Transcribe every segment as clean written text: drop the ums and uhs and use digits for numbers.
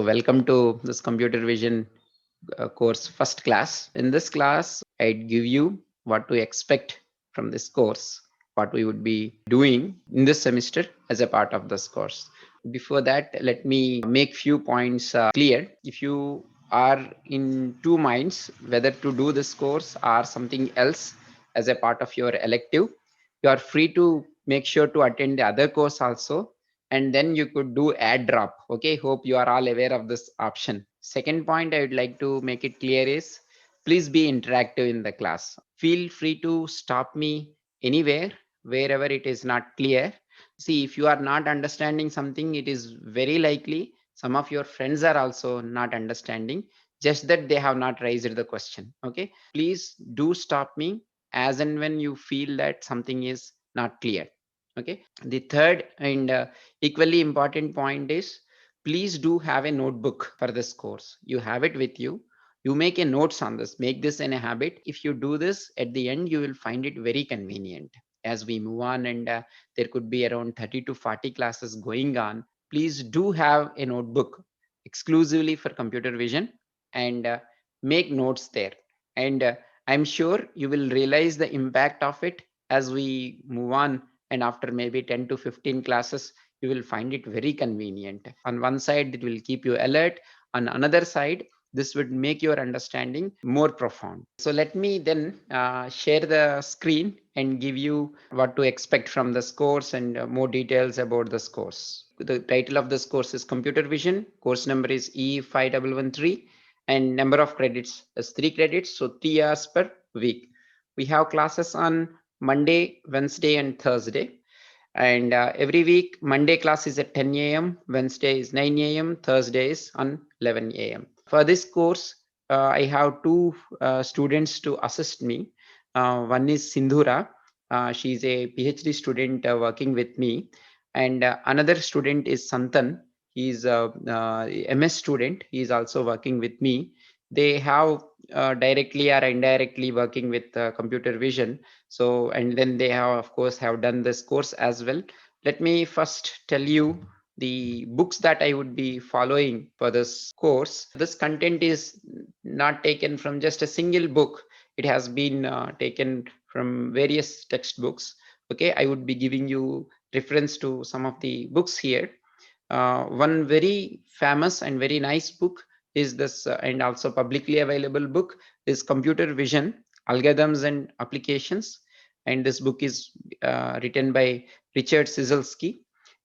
Welcome to this computer vision course first class. In this class, I'd give you what to expect from this course, what we would be doing in this semester as a part of this course. Before that, let me make few points clear. If you are in two minds whether to do this course or something else as a part of your elective, you are free to make sure to attend the other course also, and then you could do add drop. Okay, hope you are all aware of this option. Second point I would like to make it clear is, please be interactive in the class. Feel free to stop me anywhere wherever it is not clear. See, if you are not understanding something, it is very likely some of your friends are also not understanding, just that they have not raised the question. Okay, please do stop me as and when you feel that something is not clear. Okay, the third and equally important point is, please do have a notebook for this course. You have it with you, you make a notes on this, make this in a habit. If you do this, at the end you will find it very convenient as we move on, and there could be around 30 to 40 classes going on. Please do have a notebook exclusively for computer vision, and make notes there, and I'm sure you will realize the impact of it as we move on, and after maybe 10 to 15 classes you will find it very convenient. On one side it will keep you alert, on another side this would make your understanding more profound. So let me then share the screen and give you what to expect from this course and more details about this course. The title of this course is Computer Vision. Course number is E5113 and number of credits is 3 credits, so 3 hours per week. We have classes on Monday, Wednesday and Thursday, and every week Monday class is at 10 a.m, Wednesday is 9 a.m, Thursday is on 11 a.m. For this course, I have two students to assist me. One is Sindhura. She's a PhD student working with me, and another student is Santan. He's a MS student. He is also working with me. They have directly or indirectly working with computer vision. So, and then they have of course have done this course as well. Let me first tell you the books that I would be following for this course. This content is not taken from just a single book. It has been taken from various textbooks. Okay, I would be giving you reference to some of the books here. One very famous and very nice book is this, and also publicly available book is Computer Vision, Algorithms and Applications. And this book is written by Richard Cizelski.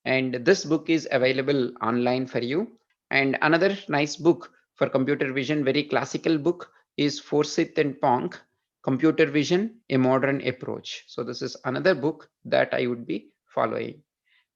And this book is available online for you. And another nice book for computer vision, very classical book, is Forsyth and Ponk, Computer Vision, A Modern Approach. So this is another book that I would be following.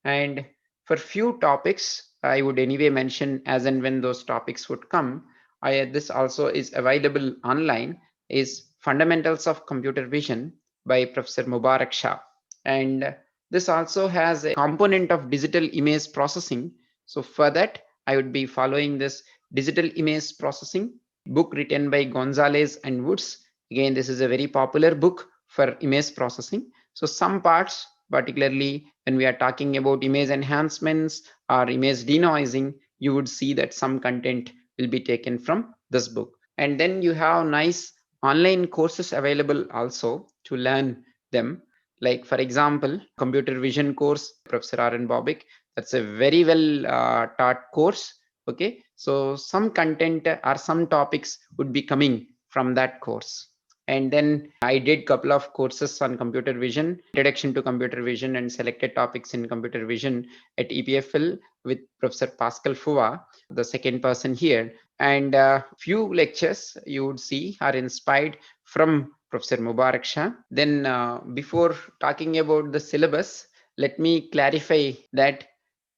And for few topics, I would anyway mention as and when those topics would come. This also is available online, is Fundamentals of Computer Vision by Professor Mubarak Shah. And this also has a component of digital image processing. So for that, I would be following this digital image processing book written by Gonzalez and Woods. Again, this is a very popular book for image processing. So some parts, particularly when we are talking about image enhancements or image denoising, you would see that some content will be taken from this book. And then you have nice online courses available also to learn them. Like for example, computer vision course, Professor R. N. Bobik, that's a very well taught course. Okay, so some content or some topics would be coming from that course. And then I did couple of courses on computer vision, introduction to computer vision and selected topics in computer vision at EPFL with Professor Pascal Fua, the second person here. And few lectures you would see are inspired from Professor Mubarak Shah. Then before talking about the syllabus, let me clarify that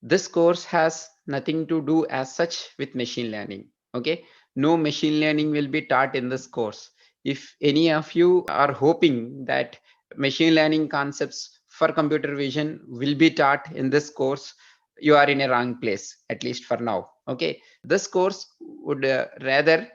this course has nothing to do as such with machine learning. Okay, no machine learning will be taught in this course. If any of you are hoping that machine learning concepts for computer vision will be taught in this course, you are in a wrong place, at least for now. Okay, this course would rather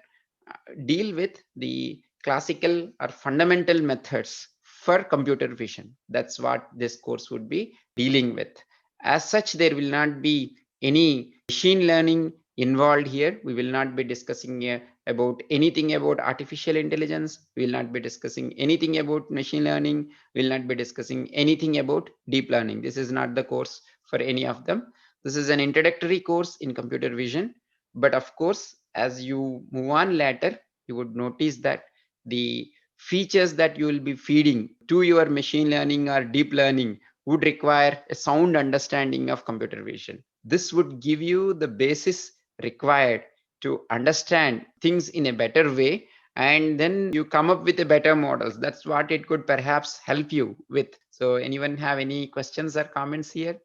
deal with the classical or fundamental methods for computer vision. That's what this course would be dealing with. As such, there will not be any machine learning involved here. We will not be discussing about anything about artificial intelligence. We will not be discussing anything about machine learning. We will not be discussing anything about deep learning. This is not the course for any of them. This is an introductory course in computer vision. But of course, as you move on later, you would notice that the features that you will be feeding to your machine learning or deep learning would require a sound understanding of computer vision. This would give you the basis required to understand things in a better way, and then you come up with a better models. That's what it could perhaps help you with. So anyone have any questions or comments here?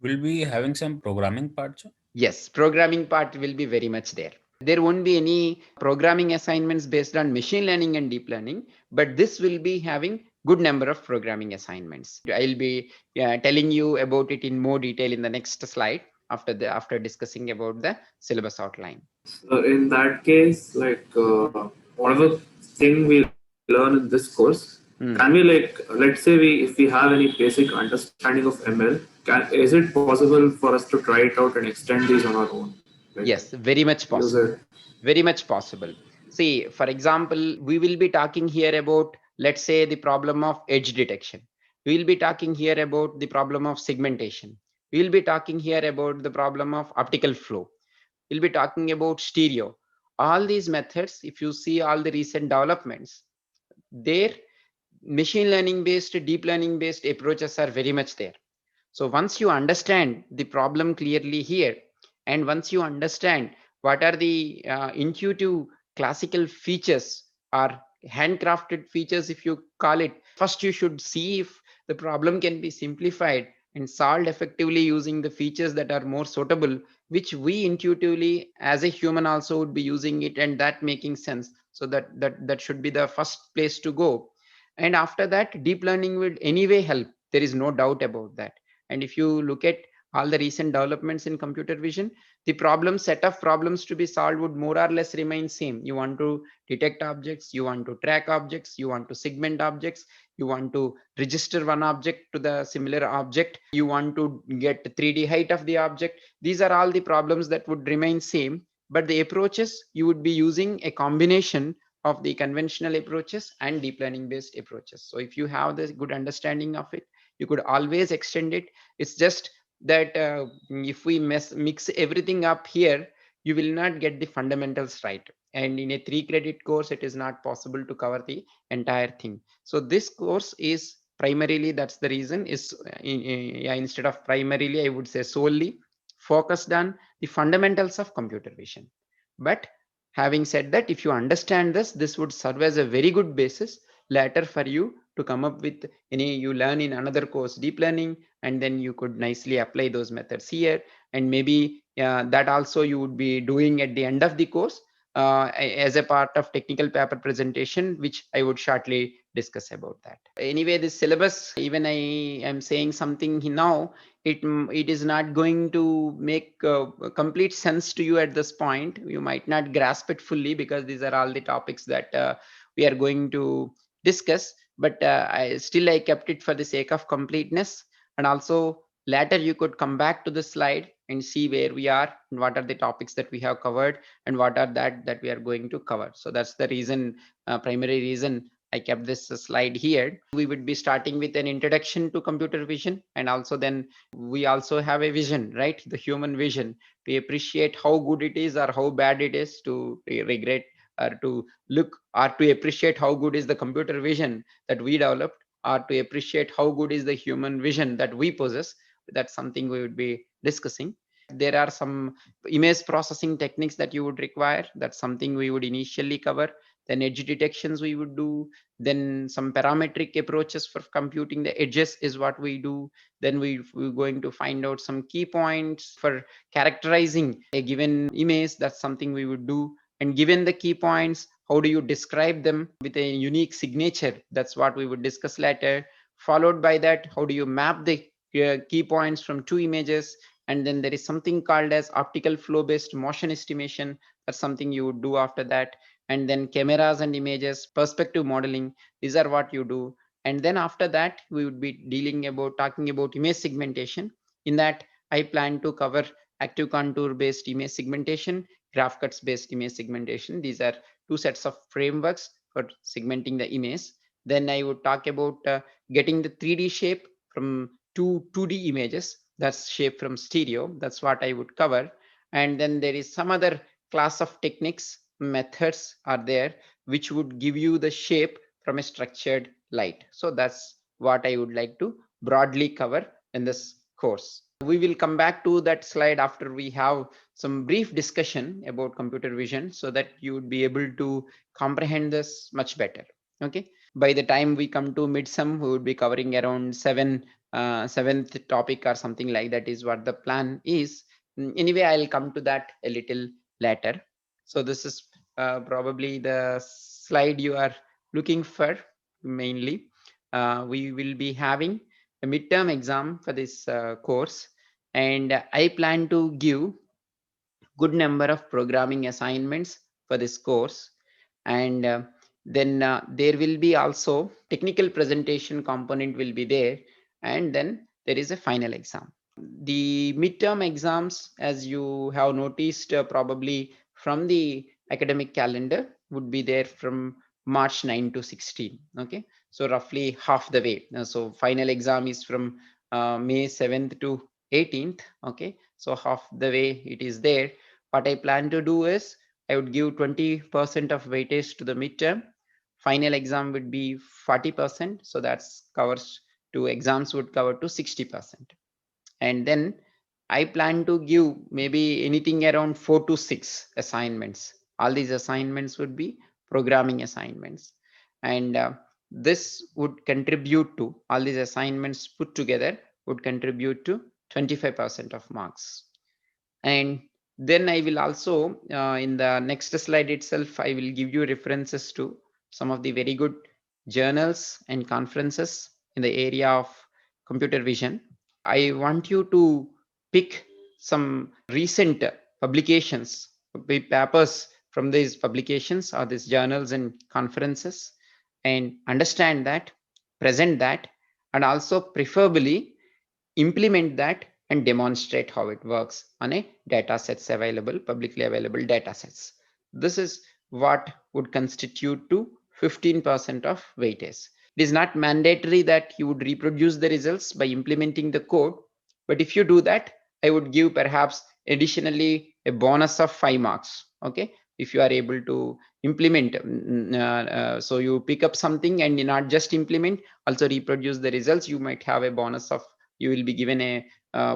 Will be having some programming parts? Yes, programming part will be very much there. There won't be any programming assignments based on machine learning and deep learning, but this will be having good number of programming assignments. I'll be telling you about it in more detail in the next slide after discussing about the syllabus outline. So in that case, like whatever thing we learn in this course, can we like let's say if we have any basic understanding of ML, is it possible for us to try it out and extend these on our own? Like, Yes, very much use possible. it. Very much possible. See, for example, we will be talking here about, let's say, the problem of edge detection. We will be talking here about the problem of segmentation. We will be talking here about the problem of optical flow. We'll be talking about stereo. All these methods, if you see all the recent developments, their machine learning based, deep learning based approaches are very much there. So once you understand the problem clearly here, and once you understand what are the intuitive classical features or handcrafted features, if you call it, first you should see if the problem can be simplified and solved effectively using the features that are more suitable, which we intuitively as a human also would be using it, and that making sense. So that should be the first place to go. And after that, deep learning will anyway help. There is no doubt about that. And if you look at all the recent developments in computer vision, the problem set of problems to be solved would more or less remain same. You want to detect objects, you want to track objects, you want to segment objects, you want to register one object to the similar object, you want to get 3D height of the object. These are all the problems that would remain same, but the approaches you would be using a combination of the conventional approaches and deep learning based approaches. So if you have the good understanding of it, you could always extend it. It's just that if we mix everything up here, you will not get the fundamentals right. And in a 3 credit course, it is not possible to cover the entire thing. So this course is primarily, that's the reason, is yeah, instead of primarily, I would say solely focused on the fundamentals of computer vision. But having said that, if you understand this, this would serve as a very good basis later for you to come up with any you learn in another course, deep learning, and then you could nicely apply those methods here. And maybe that also you would be doing at the end of the course as a part of technical paper presentation, which I would shortly discuss about that. Anyway, this syllabus, even I am saying something now, it is not going to make complete sense to you at this point. You might not grasp it fully because these are all the topics that we are going to discuss, but I kept it for the sake of completeness. And also later you could come back to the slide and see where we are and what are the topics that we have covered and what are that we are going to cover. So that's the reason, primary reason I kept this slide here. We would be starting with an introduction to computer vision, and also then we also have a vision, right? The human vision, to appreciate how good it is or how bad it is, to regret or to look or to appreciate how good is the computer vision that we developed, or to appreciate how good is the human vision that we possess. That's something we would be discussing. There are some image processing techniques that you would require. That's something we would initially cover. Then edge detections we would do. Then some parametric approaches for computing the edges is what we do. Then we're going to find out some key points for characterizing a given image. That's something we would do. And given the key points, how do you describe them with a unique signature? That's what we would discuss later. Followed by that, how do you map the key points from two images? And then there is something called as optical flow based motion estimation. That's something you would do after that. And then cameras and images, perspective modeling, these are what you do. And then after that, we would be talking about image segmentation. In that, I plan to cover active contour based image segmentation, graph cuts based image segmentation. These are two sets of frameworks for segmenting the image. Then I would talk about getting the 3D shape from 2D images. That's shape from stereo. That's what I would cover. And then there is some other class of techniques, methods are there, which would give you the shape from a structured light. So that's what I would like to broadly cover in this course. We will come back to that slide after we have some brief discussion about computer vision so that you would be able to comprehend this much better. Okay. By the time we come to midsum, we would be covering around seventh topic or something like that is what the plan is. Anyway, I'll come to that a little later. So this is probably the slide you are looking for mainly. We will be having a midterm exam for this course, and I plan to give good number of programming assignments for this course. And then there will be also technical presentation component will be there, and then there is a final exam. The midterm exams, as you have noticed probably from the academic calendar, would be there from March 9 to 16. Okay, so roughly half the way. So final exam is from May 7th to 18th. Okay, so half the way it is there. What I plan to do is I would give 20% of weightage to the midterm. Final exam would be 40%. So that's covers to exams would cover to 60%. And then I plan to give maybe anything around 4 to 6 assignments. All these assignments would be programming assignments. And this would contribute to, all these assignments put together would contribute to 25% of marks. And then I will also, in the next slide itself, I will give you references to some of the very good journals and conferences in the area of computer vision. I want you to pick some recent publications, papers from these publications or these journals and conferences, and understand that, present that, and also preferably implement that and demonstrate how it works on a data sets available, publicly available data sets. This is what would constitute to 15% of weightage. It is not mandatory that you would reproduce the results by implementing the code, but if you do that, I would give perhaps additionally a bonus of 5 marks. Okay, if you are able to implement, so you pick up something and not just implement, also reproduce the results, you might have a bonus of, you will be given a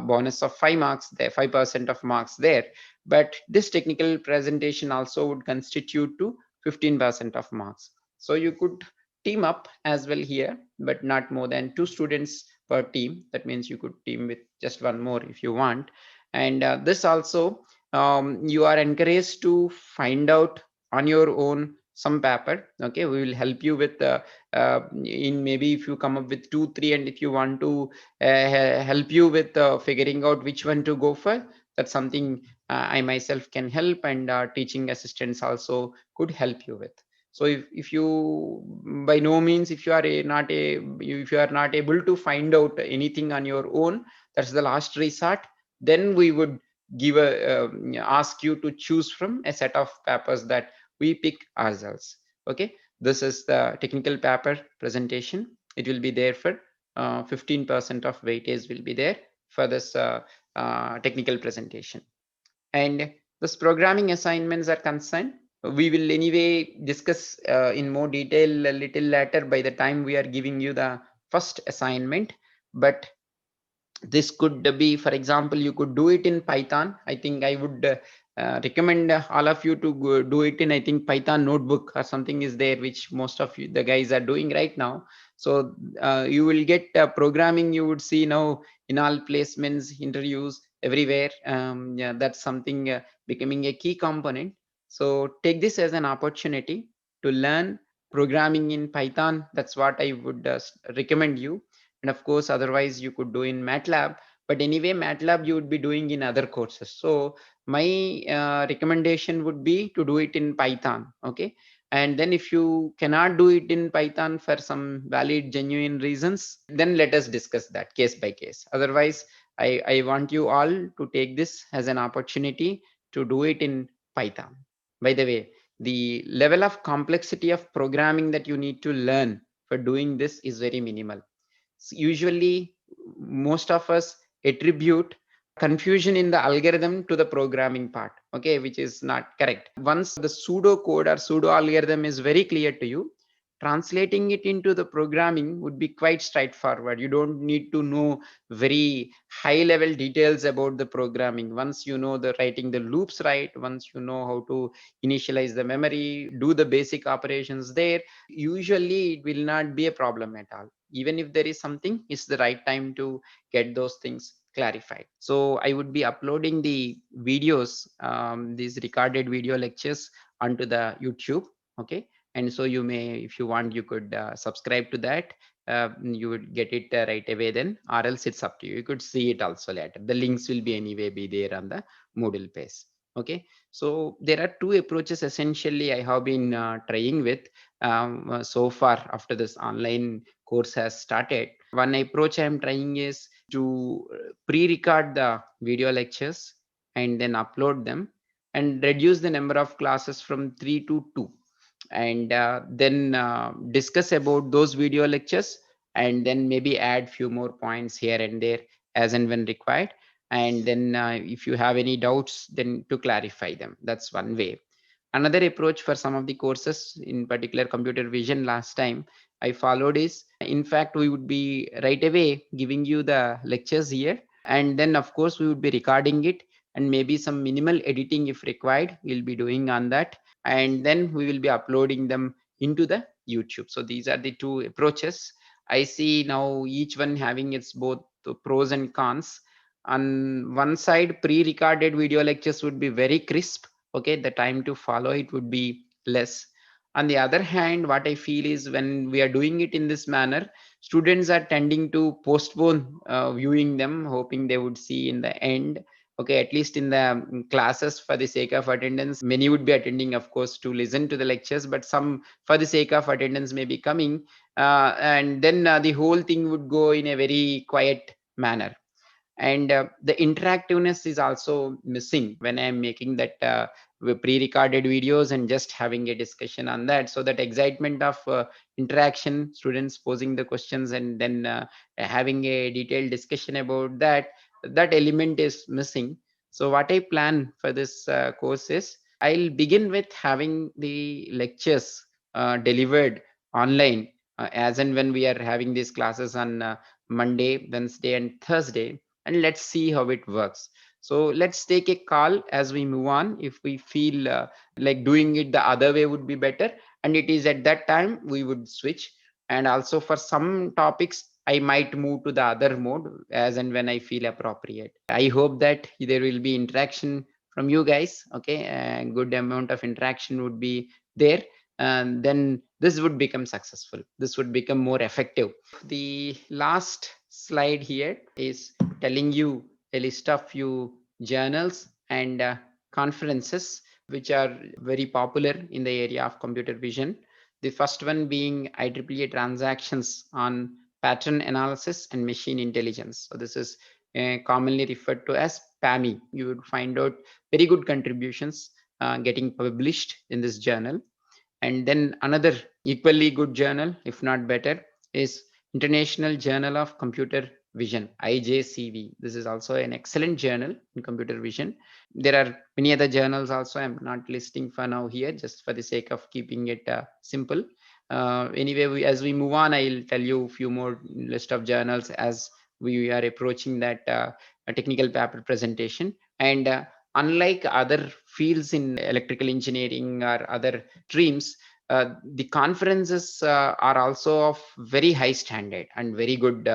bonus of 5 marks there, 5% of marks there. But this technical presentation also would constitute to 15% of marks. So you could team up as well here, but not more than 2 students per team. That means you could team with just one more if you want. And this also, you are encouraged to find out on your own some paper. Okay, we will help you with in maybe if you come up with 2 3, and if you want to help you with figuring out which one to go for, that's something I myself can help, and teaching assistants also could help you with. So if you, by no means, if you are if you are not able to find out anything on your own, that's the last resort, then we would give a ask you to choose from a set of papers that we pick ourselves. Okay, this is the technical paper presentation. It will be there for 15% of weightage will be there for this technical presentation. And this programming assignments are concerned, we will anyway discuss in more detail a little later by the time we are giving you the first assignment. But this could be, for example, you could do it in Python. I think I would recommend all of you to do it in, I think, Python notebook or something is there, which most of you, the guys, are doing right now. So you will get programming, you would see now in all placements, interviews, everywhere. Yeah, that's something becoming a key component. So take this as an opportunity to learn programming in Python. That's what I would recommend you. And of course, otherwise you could do in MATLAB. But anyway, MATLAB you would be doing in other courses. So my recommendation would be to do it in Python. Okay. And then if you cannot do it in Python for some valid, genuine reasons, then let us discuss that case by case. Otherwise, I want you all to take this as an opportunity to do it in Python. By the way, the level of complexity of programming that you need to learn for doing this is very minimal. Usually most of us attribute confusion in the algorithm to the programming part, okay, which is not correct. Once the pseudo code or pseudo algorithm is very clear to you, translating it into the programming would be quite straightforward. You don't need to know very high level details about the programming. Once you know the writing the loops right, once you know how to initialize the memory, do the basic operations there, usually it will not be a problem at all. Even if there is something, it's the right time to get those things clarified. So I would be uploading the videos, these recorded video lectures onto the YouTube, okay? And so you may, if you want, you could subscribe to that. You would get it right away then, or else it's up to you. You could see it also later. The links will be anyway be there on the Moodle page. Okay, so there are two approaches essentially I have been trying with so far after this online course has started. One approach I am trying is to pre-record the video lectures and then upload them and reduce the number of classes from 3 to 2, and then discuss about those video lectures, and then maybe add few more points here and there as and when required, and then if you have any doubts then to clarify them. That's one way. Another approach for some of the courses, in particular computer vision last time I followed, is in fact we would be right away giving you the lectures here, and then of course we would be recording it, and maybe some minimal editing if required we'll be doing on that, and then we will be uploading them into the YouTube. So these are the two approaches I see now, each one having its both pros and cons. On one side, pre-recorded video lectures would be very crisp, okay, the time to follow it would be less. On the other hand, what I feel is when we are doing it in this manner, students are tending to postpone viewing them, hoping they would see in the end. Okay, at least in the classes, for the sake of attendance, many would be attending of course to listen to the lectures, but some for the sake of attendance may be coming, and then the whole thing would go in a very quiet manner, and the interactiveness is also missing when I'm making that pre-recorded videos and just having a discussion on that. So that excitement of interaction, students posing the questions and then having a detailed discussion about that, that element is missing. So what I plan for this course is I'll begin with having the lectures delivered online as and when we are having these classes on Monday, Wednesday and Thursday, and let's see how it works. So let's take a call as we move on. If we feel like doing it the other way would be better, and it is at that time we would switch. And also for some topics I might move to the other mode as and when I feel appropriate. I hope that there will be interaction from you guys, okay, a good amount of interaction would be there, and then this would become successful, this would become more effective. The last slide here is telling you a list of few journals and conferences which are very popular in the area of computer vision. The first one being IEEE transactions on pattern analysis and machine intelligence. So this is commonly referred to as PAMI. You would find out very good contributions getting published in this journal. And then another equally good journal, if not better, is International Journal of Computer Vision, IJCV. This is also an excellent journal in computer vision. There are many other journals also. I'm not listing for now here, just for the sake of keeping it simple. Anyway, as we move on, I'll tell you a few more list of journals as we are approaching that a technical paper presentation. And unlike other fields in electrical engineering or other streams, the conferences are also of very high standard, and very good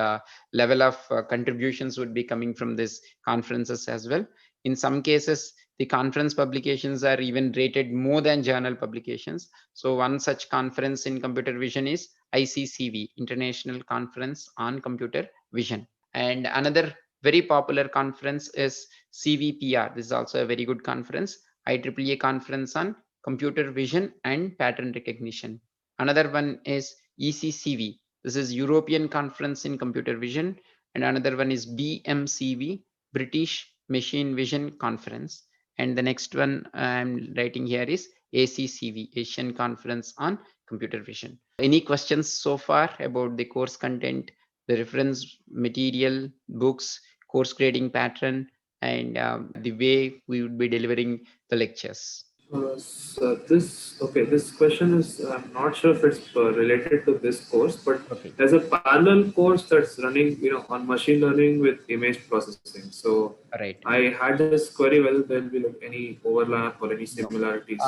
level of contributions would be coming from these conferences as well. In some cases, the conference publications are even rated more than journal publications. So one such conference in computer vision is ICCV, International Conference on Computer Vision. And another very popular conference is CVPR. This is also a very good conference, IEEE conference on computer vision and pattern recognition. Another one is ECCV. This is European Conference in Computer Vision. and another one is BMCV, British Machine Vision Conference, and the next one I'm writing here is ACCV, Asian Conference on Computer Vision. Any questions so far about the course content, the reference material, books, course grading pattern, and the way we would be delivering the lectures? So this question is, I'm not sure if it's related to this course, but Okay. there's a parallel course that's running, on machine learning with image processing. So Right. I had this query whether there'll be like any overlap or any No. similarities.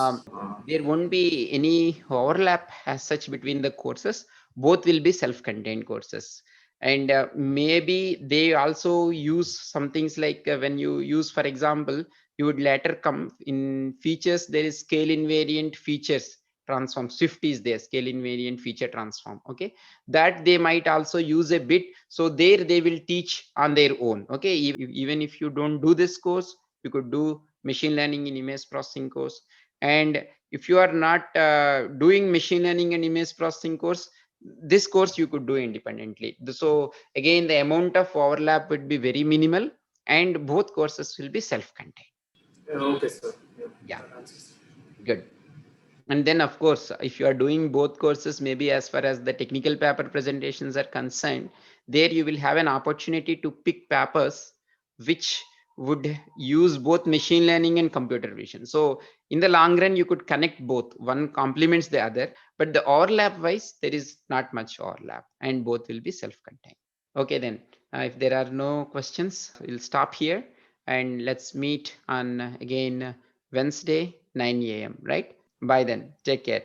There won't be any overlap as such between the courses. Both will be self-contained courses. And maybe they also use some things like when you use, for example, you would later come in features, there is scale invariant features transform. Swift is there, scale invariant feature transform. Okay. That they might also use a bit. So there they will teach on their own. Okay. Even if you don't do this course, you could do machine learning in image processing course. And if you are not doing machine learning and image processing course, this course you could do independently. So again, the amount of overlap would be very minimal, and both courses will be self-contained. Okay, sir. Yeah, That answers. good. And then of course, if you are doing both courses, maybe as far as the technical paper presentations are concerned, there you will have an opportunity to pick papers which would use both machine learning and computer vision. So in the long run, you could connect both. One complements the other, but the overlap wise, there is not much overlap, and both will be self-contained. Okay, then if there are no questions, we'll stop here, and let's meet on again Wednesday 9 a.m. right? Bye then. Take care.